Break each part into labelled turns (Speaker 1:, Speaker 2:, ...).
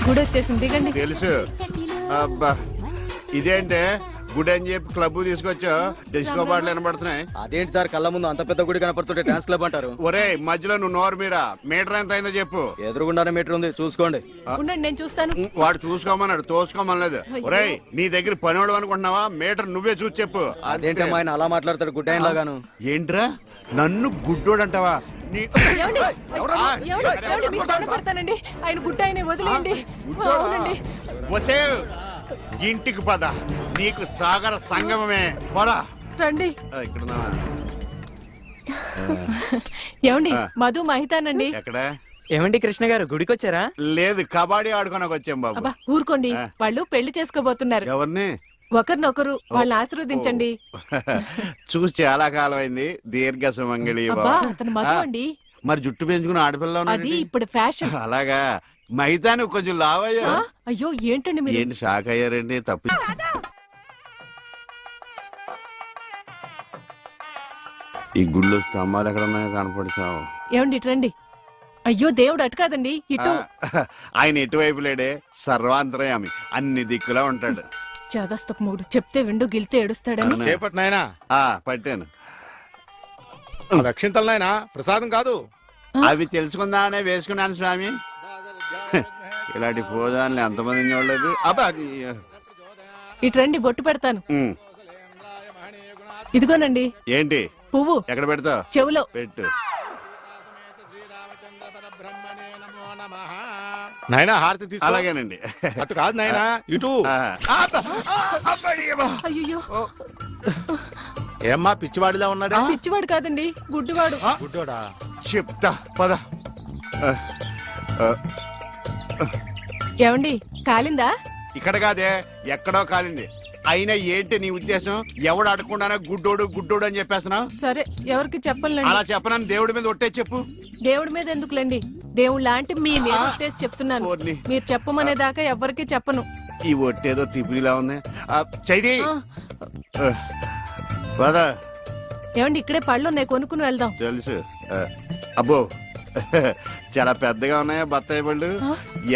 Speaker 1: గుడి వచ్చేసింది, దిగండి.
Speaker 2: తెలుసు. అబ్బా ఇదేంటే గుడి అని చెప్పి క్లబ్ తీసుకొచ్చా, డిస్కో పాటలు వినపడుతున్నాయి.
Speaker 3: అదేంటి సార్, కళ్ళ ముందు అంత పెద్ద గుడి కనపడుతుంటే డాన్స్ క్లబ్ అంటారు?
Speaker 2: ఒరే మధ్యలో నువ్వు నోరు మీరా, మీటర్ ఎంత అయిందో చెప్పు.
Speaker 3: ఎదురుగుండానే మీటర్ ఉంది, చూసుకోండి.
Speaker 1: ఉండండి, నేను చూస్తాను.
Speaker 2: వాడు చూసుకోమన్నాడు, తోసుకోమనలేదు. ఒరే నీ దగ్గర పనివాడు అనుకుంటున్నావా? మీటర్ నువ్వే చూసి చెప్పు.
Speaker 3: అదేంటమ్మా ఆయన అలా మాట్లాడతాడు గుడ్డ ఆయన లాగాను?
Speaker 2: ఏంట్రా నన్ను గుడ్డోడు అంటావా?
Speaker 1: ఏమండి? మీకు దండం పెడతానండి, ఆయన గుడ్డ ఆయన వదిలేయండి. అవునండి.
Speaker 2: వసే ఇంటికి పద, నీకు సాగర సంగమమే. పద
Speaker 1: రండి.
Speaker 2: ఇక్కడ
Speaker 1: ఏమండి? మధు మహితానండి.
Speaker 2: ఎక్కడ?
Speaker 4: ఏమండి కృష్ణ గారు, గుడికి వచ్చారా?
Speaker 2: లేదు, కబడ్డీ ఆడుకోనకు వచ్చాం బాబు.
Speaker 1: అబ్బా ఊరుకోండి, వాళ్ళు పెళ్లి చేసుకోబోతున్నారు.
Speaker 2: ఎవరిని?
Speaker 1: ఒకరినొకరు, వాళ్ళని ఆశీర్వదించండి.
Speaker 2: చూసి చాలా కాలం అయింది. దీర్ఘ సుమంగళి.
Speaker 1: అబ్బా అతను మధు అండి.
Speaker 2: మరి జుట్టు పెంచుకుని ఆడపిల్ల
Speaker 1: అది ఇప్పుడు ఫ్యాషన్.
Speaker 2: అలాగా? మైతాను కొంచెం లావయ్యా.
Speaker 1: అయ్యో ఏంటండి మీరు?
Speaker 2: ఏంటి షాక్ అయ్యారండి? తప్పి ఈ గుళ్ళు స్తంభాలు ఎక్కడ ఉన్నాయో కనపడిచావు.
Speaker 1: ఏమండి ఇటు రండి. అయ్యో దేవుడు అటు కాదండి, ఇటు.
Speaker 2: ఆయన ఎటువైపు లేడే, సర్వాంతరయామి, అన్ని దిక్కులా ఉంటాడు.
Speaker 1: చదస్తపు మూడు చెప్తే విండు గిల్తే ఏడుస్తాడని.
Speaker 5: చేపట్టు నాయనా.
Speaker 2: పట్టాను.
Speaker 5: రక్షింతలు నాయనా, ప్రసాదం కాదు.
Speaker 2: అవి తెలుసుకుందామనే వేసుకున్నాను స్వామి. ఇలాంటి పూజాన్ని ఎంతమంది చూడలేదు. అబ్బా
Speaker 1: ఇటు రండి, బొట్టు పెడతాను. ఇదిగోనండి.
Speaker 2: ఏంటి?
Speaker 1: పువ్వు.
Speaker 2: ఎక్కడ పెడతావు?
Speaker 1: చెవులో
Speaker 2: పెట్టు.
Speaker 5: నాయనా హారతి తీసుకో.
Speaker 2: అలాగేనండి.
Speaker 5: అటు కాదు నాయనా, ఇటు.
Speaker 1: అయ్యో
Speaker 5: ఏమ్మా పిచ్చివాడిలా ఉన్నాడా?
Speaker 1: పిచ్చివాడు కాదండి, గుడ్డివాడు.
Speaker 5: గుడ్డోడా?
Speaker 2: చెప్తా పద.
Speaker 1: ఏమండి కాలిందా?
Speaker 2: ఇక్కడ కాదే, ఎక్కడో కాలింది. అయినా ఏంటి నీ ఉద్దేశం? ఎవడు అడగకుండానే గుడ్డోడు గుడ్డోడు అని చెప్పేస్తున్నావు?
Speaker 1: సరే, ఎవరికి చెప్పలేండి.
Speaker 2: అలా చెప్పనని దేవుడి మీద ఒట్టే చెప్పు.
Speaker 1: దేవుడి మీద ఎందుకులేండి, దేవుడు లాంటి మీ మీద ఒట్టేసి చెప్తున్నాను. మీరు చెప్పమనేదాకా ఎవరికి చెప్పను.
Speaker 2: ఈ ఒట్టేదో తిప్పిలా ఉంది. చైది పద.
Speaker 1: ఏమండి ఇక్కడే పళ్ళు ఉన్నాయి, కొనుక్కుని వెళ్దాం.
Speaker 2: తెలుసు. అబ్బో చాలా పెద్దగా ఉన్నాయా బత్తాయి పళ్ళు?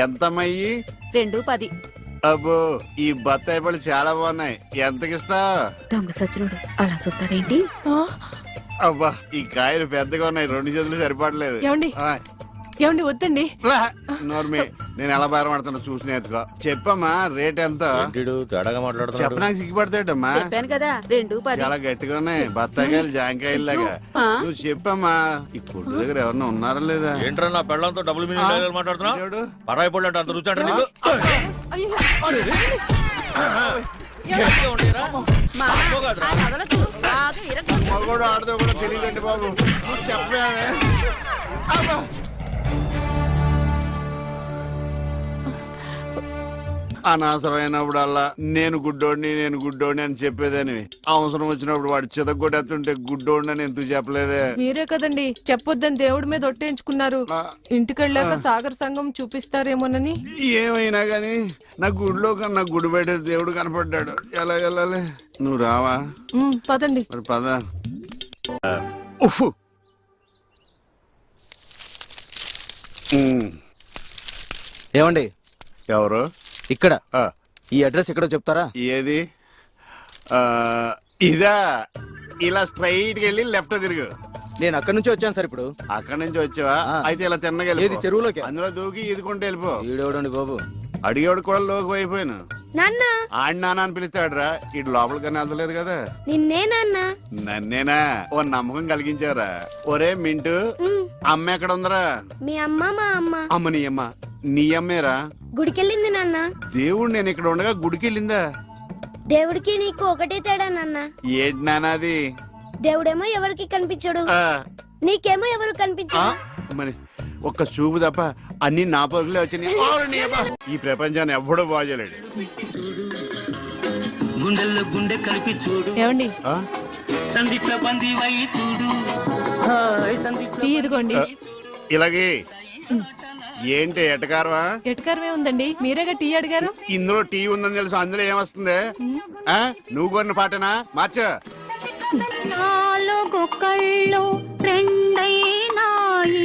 Speaker 2: ఎంతమ్మయ్యి?
Speaker 6: 2.10.
Speaker 2: అబ్బో ఈ బత్తాయి పళ్ళు చాలా బాగున్నాయి. ఎంతకిస్తా?
Speaker 6: దొంగ సచ్చినోడు అలా చూస్తాడేంటి?
Speaker 2: అబ్బా ఈ కాయలు పెద్దగా ఉన్నాయి, 2 చేతులు సరిపడలేదు.
Speaker 1: ఏమండి ఏమండి వద్దండి.
Speaker 2: నోర్మి, నేను ఎలా బేరమాడుతున్నా చూసి నేర్చుకో. చెప్పమ్మా రేట్ ఎంత? చెప్పడానికి సిగ్గుపడతాడమ్మా.
Speaker 6: చెప్పాను కదా 2.10.
Speaker 2: చాలా గట్టిగా ఉన్నాయి బత్తాయికాయలు, జాంకాయలు లాగా. నువ్వు చెప్పమ్మా. ఈ కొట్టు దగ్గర ఎవరన్నా ఉన్నారా లేదా?
Speaker 7: ఏంట్రా నా పెళ్ళంతో డబుల్ మీనింగ్ మాట్లాడుతున్నావు? పరాయి పళ్ళు అంటే అంత రుచి అంటే నీకు?
Speaker 2: మగోడు ఆడదో కూడా తెలియదండి బాబు. చెప్పామే. అనవసరమైనప్పుడల్లా నేను గుడ్డోడిని అని చెప్పేదని, అవసరం వచ్చినప్పుడు వాడు చితగొట్టేస్తుంటే గుడ్డోడిని అని ఎందుకు చెప్పలేదే?
Speaker 1: మీరే కదండి చెప్పొద్దని దేవుడి మీద ఒట్టేయించుకున్నారు. ఇంటికెళ్ళాక సాగర్ సంఘం చూపిస్తారేమోనని.
Speaker 2: ఏమైనా గాని నా గుడిలో కన్నా గుడి బయట దేవుడు కనపడ్డాడు. ఎలా వెళ్ళాలి? నువ్వు రావా?
Speaker 1: పదండి.
Speaker 2: మరి పద. ఉఫ్.
Speaker 3: ఏమండి?
Speaker 2: ఎవరు?
Speaker 3: ఇక్కడ ఈ అడ్రస్ ఎక్కడో చెప్తారా?
Speaker 2: ఏది? ఇదా? ఇలా స్ట్రైట్ వెళ్ళి లెఫ్ట్ తిరుగు.
Speaker 3: నేను అక్కడి నుంచి వచ్చాను సార్. ఇప్పుడు
Speaker 2: అక్కడి నుంచి వచ్చావా? అయితే ఇలా తిన్నగా
Speaker 3: ఏది చెరువులోకి?
Speaker 2: అందులో దూకి ఈదుకుంటే వెళ్ళిపో.
Speaker 3: ఈడేవడండి బాబు,
Speaker 2: అడిగేవాడు కూడా లోకి అయిపోయాను. ఆడి నాన్న అని పిలుస్తాడురా. ఇటు లోపలికన్నా వెళ్తలేదు కదా.
Speaker 6: నిన్నే నాన్న.
Speaker 2: నన్నేనా? ఓ నమ్మకం కలిగించారా? ఒరే మింటూ, అమ్మ ఎక్కడ ఉందరా?
Speaker 6: మీ అమ్మ మా అమ్మ.
Speaker 2: అమ్మ నీ అమ్మ? నీ అమ్మేరా?
Speaker 6: గుడికెళ్ళింది నాన్న.
Speaker 2: దేవుడు నేను ఇక్కడ ఉండగా గుడికి వెళ్ళిందా?
Speaker 6: దేవుడికి నీకు ఒకటే తేడా నాన్న.
Speaker 2: ఏంటి నాన్నది?
Speaker 6: దేవుడేమో ఎవరికి కనిపించడు, నీకేమో ఎవరు కనిపించడు.
Speaker 2: మరి ఒక్క చూపు తప్ప అన్ని నా పరుగులే వచ్చినాయి. ఈ ప్రపంచాన్ని ఎవ్వడూ బాగోలేడు.
Speaker 1: ఏమండి టీ ఇదిగోండి.
Speaker 2: ఇలాగే ఏంటి ఎటకారమా?
Speaker 1: ఎటకారమే ఉందండి, మీరేగా టీ అడిగారు.
Speaker 2: ఇందులో టీ ఉందని తెలుసు, అందులో ఏమొస్తుంది? నువ్వు కొన్న పాటనా? మార్చ.
Speaker 6: నాలుగు కళ్ళు రెండైనాయి,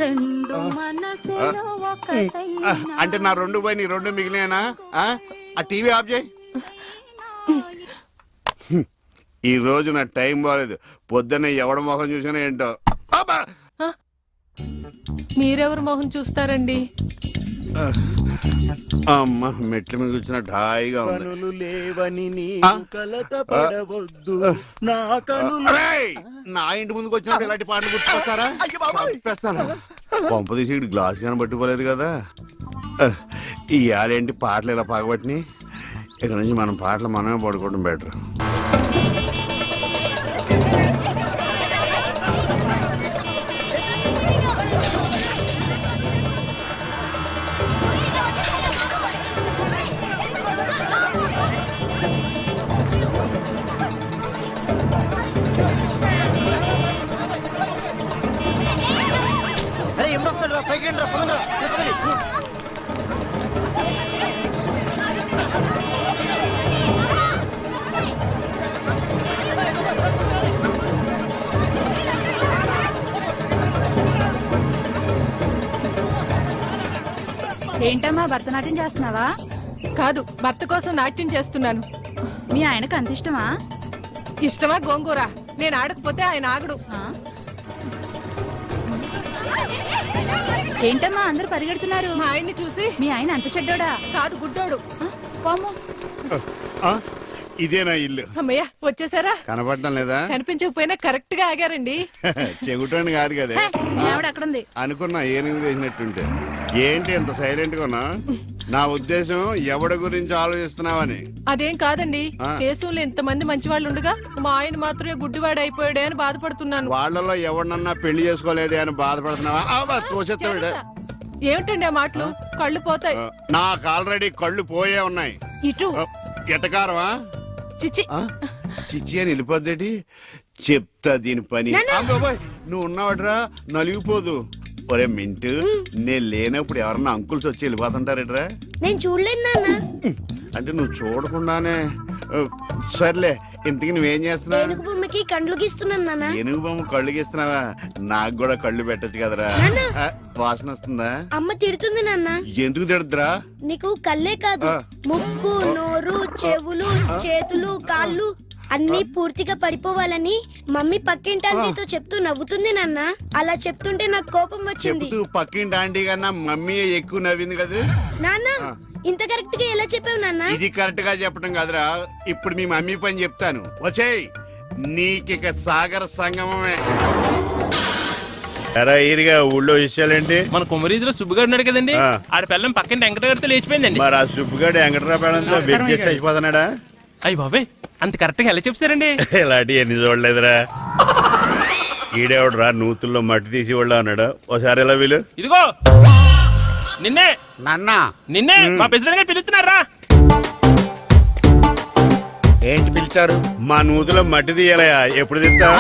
Speaker 6: రెండు మనసు
Speaker 2: అంటే నా రెండు పోయి నీ రెండు మిగిలినా ఆ టీవీ ఆఫ్ చేయి. ఈ రోజు నా టైం బాగాలేదు. పొద్దున్న ఎవడ మొహం చూసినా ఏంటో. అబ్బా!
Speaker 1: మీరెవరు మొహం చూస్తారండి?
Speaker 2: అమ్మ మెట్ల మీద కూర్చున్నట్టు హాయిగా ఉంది.
Speaker 8: కనులు లేవని నీ
Speaker 2: ఆ?
Speaker 8: కలత పడవద్దు నా కనులు.
Speaker 2: అరేయ్! నా ఇంటి ముందుకు వచ్చినప్పుడు ఇలాంటి పాటలు గుర్తుకొస్తారా? చంపేస్తాను. పంప తీసి ఇటు గ్లాస్ కానీ పట్టుకోలేదు కదా. ఈ ఆరేంటి పాటలు ఇలా పగబట్టినాయి. ఇక్కడ నుంచి మనం పాటలు మనమే పడుకోవడం బెటర్.
Speaker 3: అరే ఎప్పుడు వస్తాడు రా పైకి రా పదండి రా.
Speaker 9: ఏంటమ్మా భరతనాట్యం చేస్తున్నావా?
Speaker 1: కాదు, భర్త కోసం నాట్యం చేస్తున్నాను.
Speaker 9: మీ ఆయనకు అంత ఇష్టమా?
Speaker 1: ఇష్టమా గోంగూర? నేను ఆడకపోతే ఆయన ఆగడు.
Speaker 9: ఆ? ఏంటమ్మా అందరూ పరిగెడుతున్నారు?
Speaker 1: మా ఆయన్ని చూసి.
Speaker 9: మీ ఆయన అంత చెడ్డోడా?
Speaker 1: కాదు, గుడ్డోడు.
Speaker 9: ఆ? పాము.
Speaker 2: ఇదేనా ఇల్లు?
Speaker 1: అమ్మయ్య, వచ్చేసారా?
Speaker 2: కనపడటం లేదా?
Speaker 1: కనిపించకపోయినా కరెక్ట్ గా ఆగారండి.
Speaker 2: చెగుటోని కాదు కదా.
Speaker 9: మీ ఆవిడ అక్కడుంది.
Speaker 2: అనుకున్నా ఏనుగు చేసినట్టుంటే. ఏంటి ఎంత సైలెంట్ గా ఉన్నా? నా ఉద్దేశం ఎవడి గురించి ఆలోచిస్తున్నావని.
Speaker 1: అదేం కాదండి.
Speaker 2: ఆ.
Speaker 1: దేశంలో ఇంతమంది మంచి వాళ్ళు ఉండగా మా ఆయన మాత్రమే గుడ్డివాడు అయిపోయాడే అని బాధపడుతున్నాను.
Speaker 2: వాళ్ళలో ఎవరినన్నా పెళ్లి చేసుకోలేదే అని బాధపడుతున్నావా? తోసేస్తాడు.
Speaker 1: ఏమిటండి ఆ మాటలు? కళ్ళు పోతాయి.
Speaker 2: నాకు ఆల్రెడీ కళ్ళు పోయే ఉన్నాయి.
Speaker 1: ఇటు
Speaker 2: ఎటకారమా?
Speaker 1: చిచి.
Speaker 2: చిచ్చి అని వెళ్ళిపోద్దేటి. చెప్తా దీని పని. బాబోయ్, నువ్వు ఉన్నావట్రా నలిగిపోదు. ఒరే మింటు, నేను లేనప్పుడు ఎవరన్నా అంకుల్స్ వచ్చి వెళ్ళిపోతుంటారేట్రా?
Speaker 6: నేను చూడలేదు నాన్న.
Speaker 2: అంటే నువ్వు చూడకుండానే. సర్లే, ఇంతకీ నువ్వేం చేస్తున్నావు?
Speaker 6: ఏనుగు బొమ్మకి కండ్లు గీస్తున్నాను నాన్న.
Speaker 2: ఏనుగు బొమ్మ కళ్ళు గీస్తున్నావా? నాకు కూడా కళ్ళు పెట్టచ్చు కదరా. ఆ, వాసన వస్తుందా?
Speaker 6: అమ్మ తిడుతుంది నాన్న.
Speaker 2: ఎందుకు తిడద్దురా?
Speaker 6: నీకు కళ్ళే కాదు,
Speaker 2: ఆ.
Speaker 6: ముక్కు, నోరు, చెవులు, చేతులు, కాళ్ళు అన్ని పూర్తిగా పడిపోవాలని మమ్మీ పక్కింటి ఆంటీతో చెప్తూ నవ్వుతుంది నాన్న. అలా చెప్తుంటే నాకు కోపం వచ్చింది.
Speaker 2: చెప్తూ పక్కింటి ఆంటీ కన్నా మమ్మీ ఎక్కువ నవ్వింది కదా.
Speaker 6: నాన్న ఇంత కరెక్ట్ గా ఎలా చెప్పావు నాన్న?
Speaker 2: ఇది కరెక్ట్ గా చెప్పడం కాదురా. ఇప్పుడు మీ మమ్మీ పని చెప్తాను. వచ్చేయ్, నీకిక సాగర సంగమమే. ఎరా ఈరిగా ఊళ్ళో విషయాలేంటి?
Speaker 7: మన కుమరీజులో సుబ్బుగాడు ఉన్నాడు కదండి,
Speaker 2: ఆ.
Speaker 7: ఆడ పిల్లం పక్కన వెంకటగారితో లేచిపోయిందండి.
Speaker 2: మరి ఆ సుబ్బుగాడు వెంకటరాపేడంతో వెయిట్ చేసి అయిపోతున్నాడా?
Speaker 7: అయ్యి బాబాయ్, అంత కరెక్ట్ గా ఎలా చెప్తారండి?
Speaker 2: ఇలాంటి ఎన్ని చూడలేదురా. ఈడేవడరా నూతుల్లో మట్టి తీసి వాళ్ళు అన్నాడు. ఒకసారి ఎలా వీలు?
Speaker 7: ఇదిగో నిన్నే
Speaker 2: నాన్నా
Speaker 7: నిన్నే మా ప్రెసిడెంట్ గారు పిలుస్తున్నారా?
Speaker 2: ఏంటి పిలిచారు? మా నూతులో మట్టి తీయాలయా. ఎప్పుడు తీస్తా?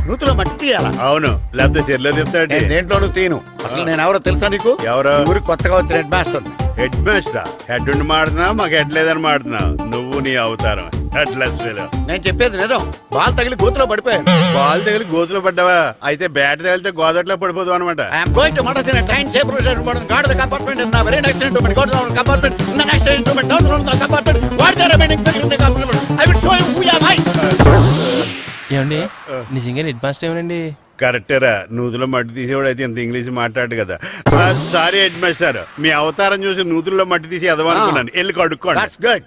Speaker 5: నూతులో మట్టి తీయాలా?
Speaker 2: అవును, లేకపోతే చెర్లో తీస్తాడు.
Speaker 5: దేంట్లోనూ తీను. అసలు నేను ఎవరో తెలుసా నీకు?
Speaker 2: ఎవరో?
Speaker 5: ఊరికి కొత్తగా వచ్చిన head master.
Speaker 2: Head master? Head ఉండి మాడుతున్నావు, మాకు హెడ్ లేదని మాడుతున్నావు. నువ్వు నీ అవతారం హెడ్లెస్ ఫెలో.
Speaker 5: నేను చెప్పేది నిజం. బాల్ తగిలి గోతులో పడిపోయాను.
Speaker 2: బాల్ తగిలి గోతులో పడ్డావా? అయితే బ్యాట్ తగిలితే గోదట్లో పడిపోదు అనమాట.
Speaker 5: I'm going to Madras in a train safe route guard the compartment in the very next instrument go down compartment in the next instrument down from the compartment what the remaining thing in the compartment I will show you who you are I.
Speaker 7: ఏమండి నిజంగా head master ఏమనండి?
Speaker 2: కరెక్టేరా, నూతులో మట్టి తీసేవాడు అయితే ఇంత English మాట్లాడు కదా. Sorry head master, మీ అవతారం చూసి నూతుల్లో మట్టి తీసి ఎదవనుకున్నాను. వెళ్ళి కడుక్కోండి.
Speaker 5: That's good.